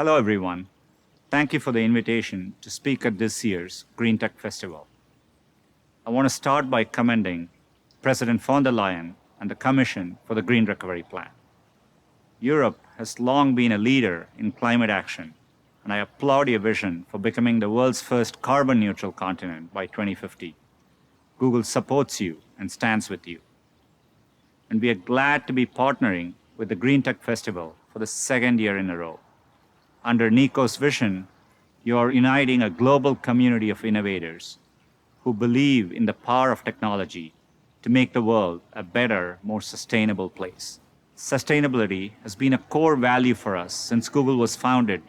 Hello, everyone. Thank you for the invitation to speak at this year's GreenTech Festival. I want to start by commending President von der Leyen and the Commission for the Green Recovery Plan. Europe has long been a leader in climate action, and I applaud your vision for becoming the world's first carbon-neutral continent by 2050. Google supports you and stands with you. And we are glad to be partnering with the GreenTech Festival for the second year in a row. Under Nico's vision, you are uniting a global community of innovators who believe in the power of technology to make the world a better, more sustainable place. Sustainability has been a core value for us since Google was founded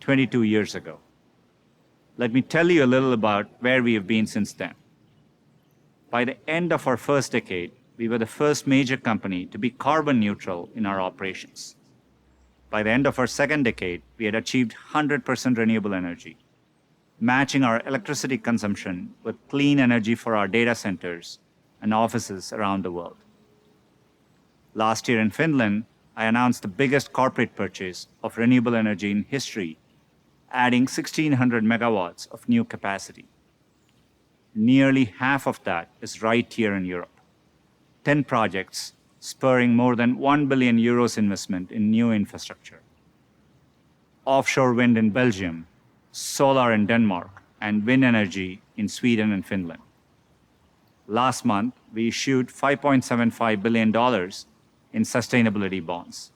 22 years ago. Let me tell you a little about where we have been since then. By the end of our first decade, we were the first major company to be carbon neutral in our operations. By the end of our second decade, we had achieved 100% renewable energy, matching our electricity consumption with clean energy for our data centers and offices around the world. Last year in Finland, I announced the biggest corporate purchase of renewable energy in history, adding 1,600 megawatts of new capacity. Nearly half of that is right here in Europe. 10 projects spurring more than 1 billion euros investment in new infrastructure. Offshore wind in Belgium, solar in Denmark, and wind energy in Sweden and Finland. Last month, we issued $5.75 billion in sustainability bonds,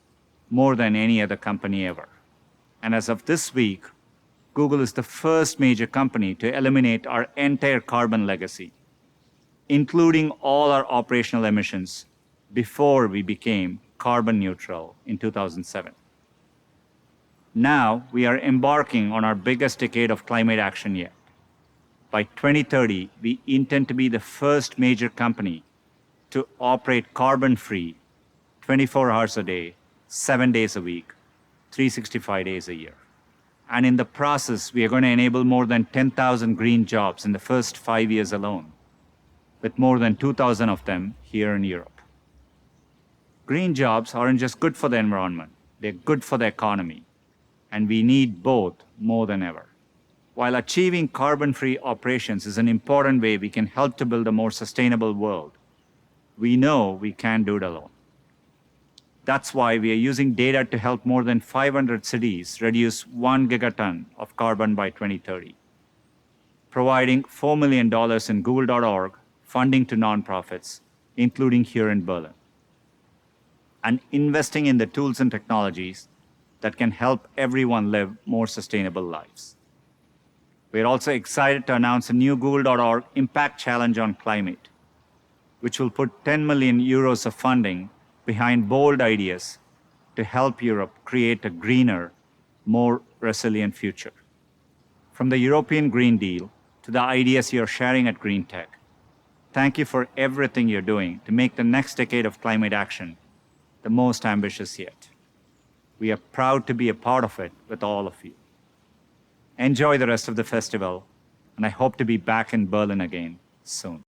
more than any other company ever. And as of this week, Google is the first major company to eliminate our entire carbon legacy, including all our operational emissions, before we became carbon neutral in 2007. Now, we are embarking on our biggest decade of climate action yet. By 2030, we intend to be the first major company to operate carbon-free 24 hours a day, 7 days a week, 365 days a year. And in the process, we are going to enable more than 10,000 green jobs in the first 5 years alone, with more than 2,000 of them here in Europe. Green jobs aren't just good for the environment, they're good for the economy, and we need both more than ever. While achieving carbon-free operations is an important way we can help to build a more sustainable world, we know we can't do it alone. That's why we are using data to help more than 500 cities reduce 1 gigaton of carbon by 2030, providing $4 million in Googleorg funding to nonprofits, including here in Berlin, and investing in the tools and technologies that can help everyone live more sustainable lives. We're also excited to announce a new Google.org Impact Challenge on climate, which will put 10 million euros of funding behind bold ideas to help Europe create a greener, more resilient future. From the European Green Deal to the ideas you're sharing at GreenTech, thank you for everything you're doing to make the next decade of climate action the most ambitious yet. We are proud to be a part of it with all of you. Enjoy the rest of the festival, and I hope to be back in Berlin again soon.